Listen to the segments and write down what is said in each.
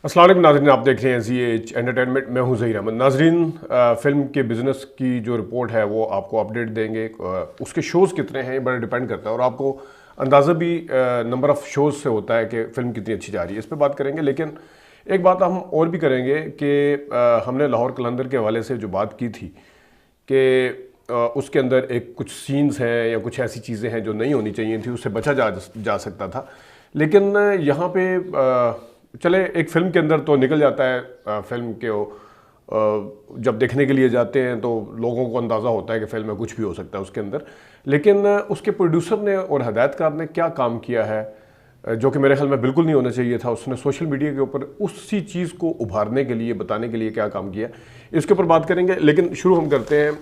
अस्सलाम वालेकुम नाज़रीन, आप देख रहे हैं ZH एंटरटेनमेंट। मैं हूं ज़हीर अहमद। नाज़रीन, फ़िल्म के बिज़नेस की जो रिपोर्ट है वो आपको अपडेट देंगे। उसके शोज़ कितने हैं ये बड़ा डिपेंड करता है और आपको अंदाज़ा भी नंबर ऑफ़ शोज़ से होता है कि फ़िल्म कितनी अच्छी जा रही है। इस पर बात करेंगे, लेकिन एक बात हम और भी करेंगे कि हमने लाहौर कलंदर के हवाले से जो बात की थी कि उसके अंदर एक कुछ सीन्स हैं या कुछ ऐसी चीज़ें हैं जो नहीं होनी चाहिए थी, उससे बचा जा सकता था। लेकिन यहाँ पे चले एक फ़िल्म के अंदर तो निकल जाता है। फ़िल्म के जब देखने के लिए जाते हैं तो लोगों को अंदाज़ा होता है कि फ़िल्म में कुछ भी हो सकता है उसके अंदर। लेकिन उसके प्रोड्यूसर ने और हदायतकार ने क्या काम किया है जो कि मेरे ख्याल में बिल्कुल नहीं होना चाहिए था। उसने सोशल मीडिया के ऊपर उसी चीज़ को उभारने के लिए, बताने के लिए क्या काम किया, इसके ऊपर बात करेंगे। लेकिन शुरू हम करते हैं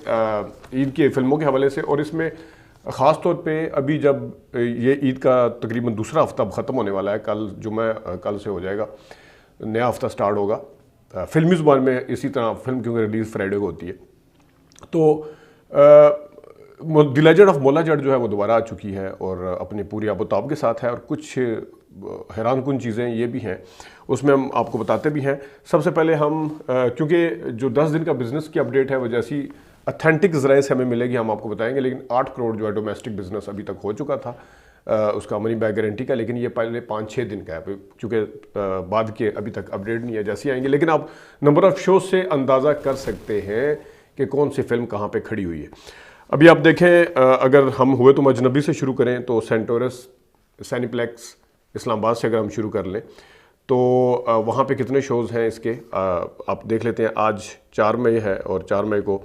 ईद की फिल्मों के हवाले से, और इसमें ख़ास तौर पे अभी जब ये ईद का तकरीबन दूसरा हफ्ता ख़त्म होने वाला है, कल जुम्मे कल से हो जाएगा, नया हफ्ता स्टार्ट होगा फिल्मी ज़ुबान में। इसी तरह फिल्म क्योंकि रिलीज़ फ्राइडे को होती है, तो the legend of Maula Jatt जो है वो दोबारा आ चुकी है और अपनी पूरी आबोताब के साथ है। और कुछ हैरानकुन चीज़ें ये भी हैं, उसमें हम आपको बताते भी हैं। सबसे पहले हम क्योंकि जो 10 दिन का बिज़नेस की अपडेट है वो जैसी अथेंटिक ज़राए से हमें मिलेगी हम आपको बताएंगे। लेकिन 8 करोड़ जो है डोमेस्टिक बिजनेस अभी तक हो चुका था उसका मनी बैक गारंटी का। लेकिन ये पहले 5-6 दिन का है, क्योंकि बाद के अभी तक अपडेट नहीं है, जैसे आएंगे। लेकिन आप नंबर ऑफ़ शोज से अंदाज़ा कर सकते हैं कि कौन सी फिल्म कहाँ पर खड़ी हुई है। अभी आप देखें, अगर हम हुए तो अजनबी से शुरू करें तो सेंटोरस सैनिप्लेक्स इस्लामाबाद से अगर हम शुरू कर लें तो वहाँ पे कितने शोज़ हैं इसके आप देख लेते हैं। आज 4 मई है और 4 मई को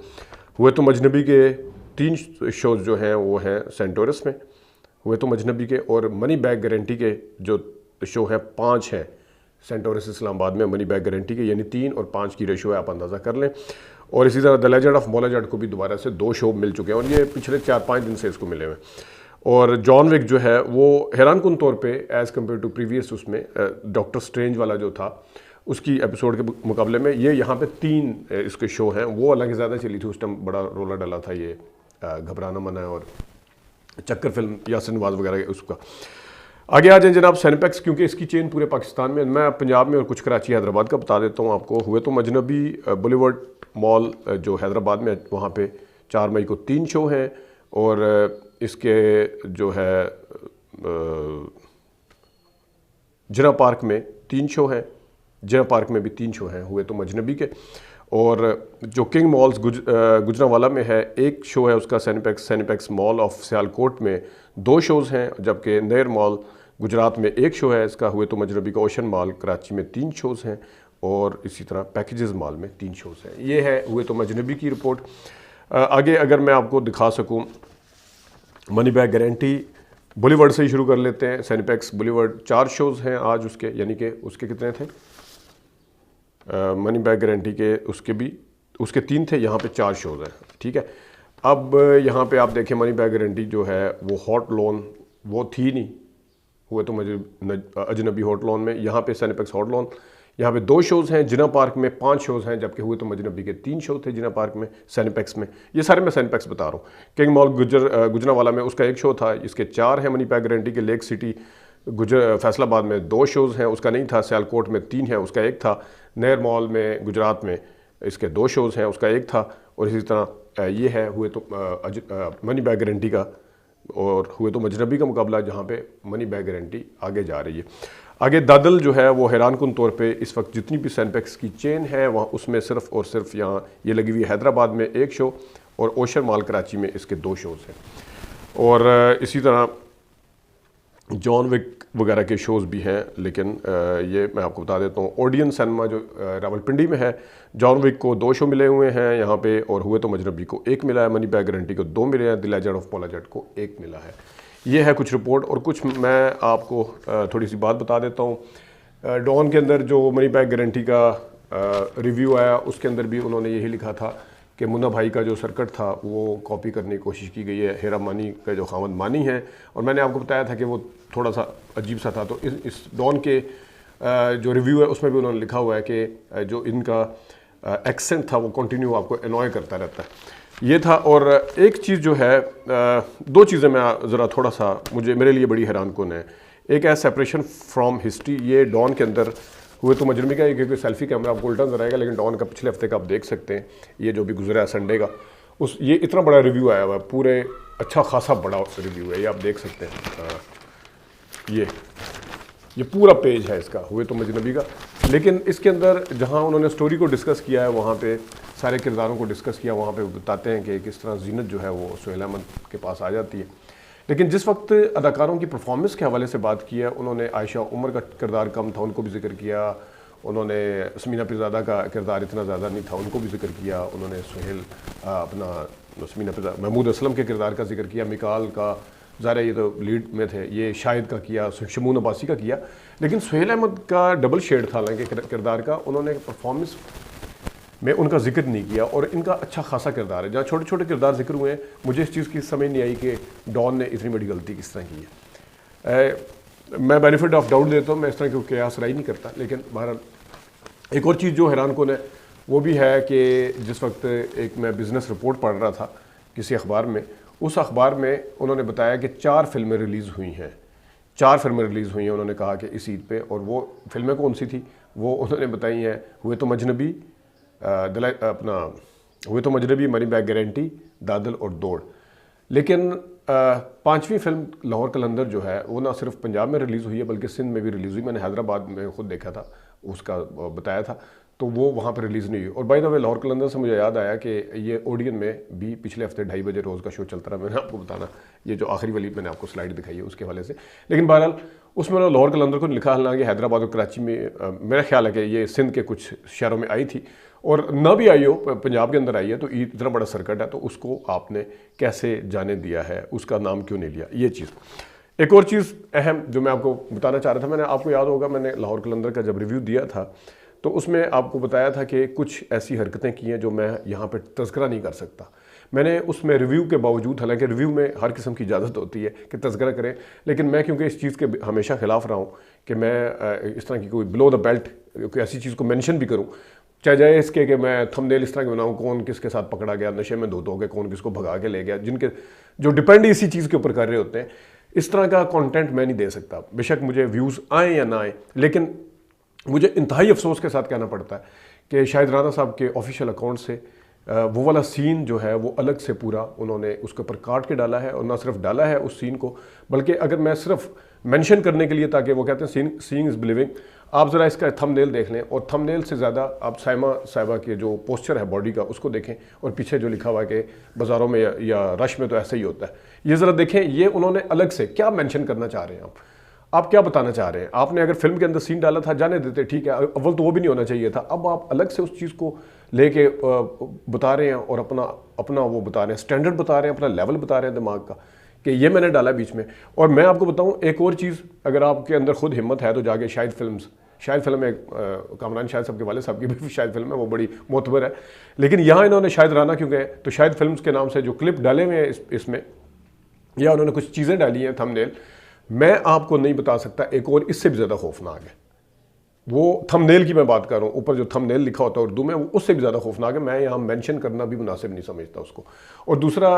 हुए तो अजनबी के 3 शोज़ जो हैं वो हैं सेंटोरस में, हुए तो अजनबी के, और मनी बैक गारंटी के जो शो हैं 5 हैं सेंटोरस इस्लामाबाद में मनी बैक गारंटी के, यानी 3 और 5 की रेशो है, आप अंदाज़ा कर लें। और इसी तरह the legend of Maula Jatt को भी दोबारा से 2 शो मिल चुके हैं और ये पिछले 4-5 दिन से इसको मिले हुए। और जॉन विक जो है वो हैरानकुन तौर पे एज़ कम्पेयर टू प्रीवियस उसमें डॉक्टर स्ट्रेंज वाला जो था उसकी एपिसोड के मुकाबले में ये यहाँ पे 3 इसके शो हैं। वो हालांकि ज़्यादा चली थी उस टाइम, बड़ा रोला डला था ये घबराना मना है और चक्कर फिल्म यासिन नवाज वगैरह उसका। आगे आ जाए जनाब सैनिपेक्स, क्योंकि इसकी चेन पूरे पाकिस्तान में, मैं पंजाब में और कुछ कराची हैदराबाद का बता देता हूँ आपको। हुए तो अजनबी बॉलीवुड मॉल जो हैदराबाद में, वहाँ पे 4 मई को 3 शो हैं। और इसके जो है जिना पार्क में 3 शो हैं, जिना पार्क में भी 3 शो हैं हुए तो अजनबी के। और जो किंग मॉल्स गुजरांवाला में है 1 शो है उसका सैनिपेक्स मॉल ऑफ सियालकोट में 2 शोज़ हैं, जबकि नेर मॉल गुजरात में 1 शो है इसका। हुए तो अजनबी का ओशन मॉल कराची में 3 शोज़ हैं और इसी तरह पैकेजेस मॉल में 3 शोज़ हैं। ये है हुए तो अजनबी की रिपोर्ट। आगे अगर मैं आपको दिखा सकूं मनी बैक गारंटी बॉलीवुड से ही शुरू कर लेते हैं। सैनिपेक्स बॉलीवुड 4 शोज़ हैं आज उसके, यानी कि उसके कितने थे मनी बैक गारंटी के, उसके 3 थे, यहाँ पे 4 शोज़ हैं, ठीक है। अब यहाँ पे आप देखें मनी बैक गारंटी जो है वो हॉट लोन वो थी नहीं, हुए तो अजनबी हॉट लोन में, यहाँ पे सैनिपेक्स हॉट लोन, यहाँ पे 2 शोज़ हैं। जिना पार्क में 5 शोज़ हैं, जबकि हुए तो अजनबी के 3 शो थे जिना पार्क में, सैनिपेक्स में। ये सारे मैं सैनिपेक्स बता रहा हूँ। किंग मॉल गुजरांवाला में उसका 1 शो था, इसके 4 हैं मनी बैक गारंटी के। लेक सिटी फैसलाबाद में 2 शोज़ हैं, उसका नहीं था। सियालकोट में 3 है, उसका 1 था। नेर मॉल में गुजरात में इसके 2 शोज़ हैं, उसका 1 था। और इसी तरह ये है हुए तो मनी बैक गारंटी का और हुए तो अजनबी का मुकाबला, जहाँ पे मनी बैक गारंटी आगे जा रही है। आगे दादल जो है वो हैरानकुन तौर पे इस वक्त जितनी भी सैनिपेक्स की चेन है वहाँ उसमें सिर्फ और सिर्फ यहाँ ये लगी हुई है हैदराबाद में 1 शो और ओशन मॉल कराची में इसके 2 शोज़ हैं। और इसी तरह जॉन विक वगैरह के शोज़ भी हैं। लेकिन ये मैं आपको बता देता हूँ ओडियन सिनेमा जो रावलपिंडी में है, जॉन विक को 2 शो मिले हुए हैं यहाँ पे, और हुए तो अजनबी को 1 मिला है, मनी बैक गारंटी को 2 मिले हैं, the legend of Maula Jatt को 1 मिला है। ये है कुछ रिपोर्ट। और कुछ मैं आपको थोड़ी सी बात बता देता हूँ। डॉन के अंदर जो मनी बैक गारंटी का रिव्यू आया उसके अंदर भी उन्होंने यही लिखा था कि मुन्ना भाई का जो सर्किट था वो कॉपी करने की कोशिश की गई है। हेरा मानी का जो खामद मानी है, और मैंने आपको बताया था कि वो थोड़ा सा अजीब सा था। तो इस डॉन के जो रिव्यू है उसमें भी उन्होंने लिखा हुआ है कि जो इनका एक्सेंट था वो कंटिन्यू आपको एनॉय करता रहता है, ये था। और एक चीज़ जो है 2 चीज़ें मैं ज़रा थोड़ा सा मेरे लिए बड़ी हैरानकुन है। एक है सेपरेशन फ्रॉम हिस्ट्री, ये डॉन के अंदर हुए तो मजनबी का, क्योंकि सेल्फी कैमरा आपको उल्टा नजर आएगा, लेकिन डॉन का पिछले हफ्ते का आप देख सकते हैं, ये जो भी गुजरा है संडे का, उस ये इतना बड़ा रिव्यू आया हुआ है, पूरे अच्छा खासा बड़ा रिव्यू है, ये आप देख सकते हैं। ये पूरा पेज है इसका, हुए तो मजनबी का। लेकिन इसके अंदर जहाँ उन्होंने स्टोरी को डिस्कस किया है, वहाँ पे सारे किरदारों को डिस्कस किया, वहाँ पे बताते हैं कि किस तरह जीनत जो है वो सुहेल अहमद के पास आ जाती है। लेकिन जिस वक्त अदाकारों की परफॉर्मेंस के हवाले से बात की है, उन्होंने आयशा उमर का किरदार कम था, उनको भी जिक्र किया, उन्होंने समीना पिरज़ादा का किरदार इतना ज़्यादा नहीं था, उनको भी जिक्र किया, उन्होंने सुहेल अपना समीना पिरज़ादा महमूद असलम के किरदार का जिक्र किया, मिकाल का, ज़ाहिर ये तो लीड में थे, ये शाहिद का किया, शमून अब्बासी का किया, लेकिन सुहेल अहमद का डबल शेड था हालांकि किरदार का, उन्होंने परफॉर्मेंस में उनका जिक्र नहीं किया, और इनका अच्छा खासा किरदार है। जहाँ छोटे छोटे किरदार जिक्र हुए हैं, मुझे इस चीज़ की समझ नहीं आई कि डॉन ने इतनी बड़ी गलती किस तरह की है। मैं बेनिफिट ऑफ डाउट देता हूँ, मैं इस तरह की कयास राय नहीं करता, लेकिन बहरहाल एक और चीज़ जो हैरान कुन है वो भी है कि जिस वक्त एक मैं बिज़नेस रिपोर्ट पढ़ रहा था किसी अखबार में, उस अखबार में उन्होंने बताया कि 4 फिल्में रिलीज़ हुई हैं, 4 फिल्में रिलीज़ हुई हैं, उन्होंने कहा कि इस ईद पे, और वो फिल्में कौन सी थी वो उन्होंने बताई हैं, हुए तो मजनबी, अपना हुए तो मजनबी, मनी बैक गारंटी, दादल और दौड़। लेकिन 5वीं फिल्म लाहौर कलंदर जो है वो ना सिर्फ पंजाब में रिलीज़ हुई है बल्कि सिंध में भी रिलीज़ हुई, मैंने हैदराबाद में खुद देखा था, उसका बताया था, तो वो वहाँ पर रिलीज़ नहीं हुई। और बाय द वे लाहौर कलंदर से मुझे याद आया कि ये ओडियन में भी पिछले हफ्ते 2:30 बजे रोज़ का शो चलता रहा, मैंने आपको बताना, ये जो आखिरी वाली मैंने आपको स्लाइड दिखाई है उसके हवाले से। लेकिन बहरहाल उसमें लाहौर कलंदर को लिखा, हालांकि हैदराबाद और कराची में मेरा ख्याल है कि ये सिंध के कुछ शहरों में आई थी, और ना भी आई हो, पंजाब के अंदर आई है, तो ईद इतना बड़ा सर्किट है, तो उसको आपने कैसे जाने दिया है, उसका नाम क्यों नहीं लिया, ये चीज़। एक और चीज़ अहम जो मैं आपको बताना चाह रहा था, मैंने आपको याद होगा मैंने लाहौर कलंदर का जब रिव्यू दिया था तो उसमें आपको बताया था कि कुछ ऐसी हरकतें की हैं जो मैं यहाँ पे तज़किरा नहीं कर सकता। मैंने उसमें रिव्यू के बावजूद, हालांकि रिव्यू में हर किस्म की इजाज़त होती है कि तज़किरा करें, लेकिन मैं क्योंकि इस चीज़ के हमेशा ख़िलाफ़ रहा हूँ कि मैं इस तरह की कोई बिलो द बेल्ट कोई ऐसी चीज़ को मेंशन भी करूँ, चाहे जाए इसके कि मैं थंबनेल इस तरह के बनाऊँ, कौन किसके साथ पकड़ा गया, नशे में धोत हो गए, कौन किसको भगा के ले गया, जिनके जो डिपेंड इसी चीज़ के ऊपर कर रहे होते हैं, इस तरह का कंटेंट मैं नहीं दे सकता। बेशक मुझे व्यूज़ आए या ना आए, लेकिन मुझे इंतहाई अफसोस के साथ कहना पड़ता है कि शाहिद राना साहब के ऑफिशियल अकाउंट से वो वाला सीन जो है वो अलग से पूरा उन्होंने उसके ऊपर काट के डाला है, और ना सिर्फ डाला है उस सीन को, बल्कि अगर मैं सिर्फ मेंशन करने के लिए, ताकि वो कहते हैं सीइंग इज़ बिलीविंग, आप ज़रा इसका थंबनेल देख लें, और थंबनेल से ज़्यादा आप साइमा साहिबा के जो पोस्चर है बॉडी का उसको देखें, और पीछे जो लिखा हुआ है कि बाज़ारों में या रश में तो ऐसा ही होता है, ये ज़रा देखें, ये उन्होंने अलग से क्या मेंशन करना चाह रहे हैं, आप क्या बताना चाह रहे हैं। आपने अगर फिल्म के अंदर सीन डाला था, जाने देते, ठीक है, अव्वल तो वो भी नहीं होना चाहिए था, अब आप अलग से उस चीज़ को लेके बता रहे हैं, और अपना वो बता रहे हैं, स्टैंडर्ड बता रहे हैं, अपना लेवल बता रहे हैं दिमाग का, कि ये मैंने डाला बीच में। और मैं आपको बताऊं एक और चीज़, अगर आपके अंदर खुद हिम्मत है तो जाके शाहिद फिल्म एक कामरान शाहिद साहब के वाले साहब की भी शाहिद फिल्म है, वो बड़ी मोतबर है, लेकिन यहाँ इन्होंने शाहिद राना क्यों गए, तो शाहिद फिल्म्स के नाम से जो क्लिप डाले हुए हैं इसमें, या उन्होंने कुछ चीज़ें डाली हैं थंबनेल, मैं आपको नहीं बता सकता, एक और इससे भी ज़्यादा खौफनाक है। वो थंबनेल की मैं बात कर रहा हूँ, ऊपर जो थंबनेल लिखा होता है उर्दू में, वो उससे भी ज़्यादा खौफनाक है, मैं यहाँ मेंशन करना भी मुनासिब नहीं समझता उसको। और दूसरा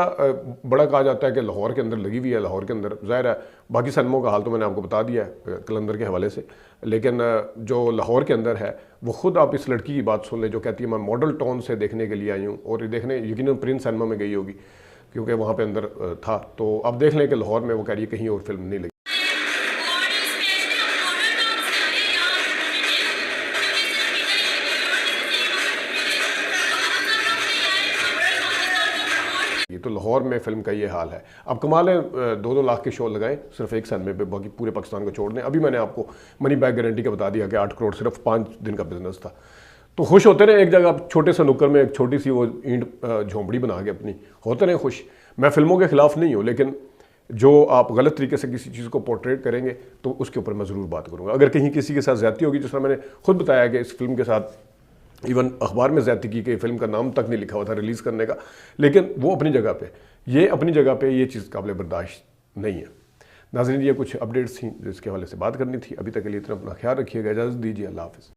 बड़ा कहा जाता है कि लाहौर के अंदर लगी हुई है, लाहौर के अंदर ज़ाहिर है बाकी सनमों का हाल तो मैंने आपको बता दिया है कलंदर के हवाले से, लेकिन जो लाहौर के अंदर है वो खुद आप इस लड़की की बात सुन लें जो कहती है मैं मॉडल टाउन से देखने के लिए आई हूँ, और देखने यकीनन प्रिंस सिनेमा में गई होगी क्योंकि वहाँ पर अंदर था, तो आप देख लें कि लाहौर में वो कह रही है कहीं और फिल्म नहीं लगी। तो लाहौर में फिल्म का ये हाल है। अब कमाल है, 2-2 लाख के शो लगाएं सिर्फ एक सिनेमे पे, बाकी पूरे पाकिस्तान को छोड़ दें। अभी मैंने आपको मनी बैक गारंटी का बता दिया कि 8 करोड़ सिर्फ 5 दिन का बिजनेस था। तो खुश होते रहे, एक जगह आप छोटे से नुक्कर में एक छोटी सी वो ईंट झोंपड़ी बना के अपनी होते रहे खुश। मैं फिल्मों के खिलाफ नहीं हूँ, लेकिन जो आप गलत तरीके से किसी चीज़ को पोर्ट्रेट करेंगे तो उसके ऊपर मैं ज़रूर बात करूँगा। अगर कहीं किसी के साथ ज़्यादती होगी, जिस तरह मैंने खुद बताया कि इस फिल्म के साथ इवन अखबार में ज़्यादती की कि फिल्म का नाम तक नहीं लिखा हुआ था रिलीज़ करने का, लेकिन वो अपनी जगह पे, ये अपनी जगह पे ये चीज़ काबिल बर्दाश्त नहीं है। नाज़रीन, ये कुछ अपडेट्स थी जिसके हवाले से बात करनी थी। अभी तक के लिए इतना अपना ख्याल रखिएगा, इजाज़त दीजिए, अल्लाह हाफ़िज़।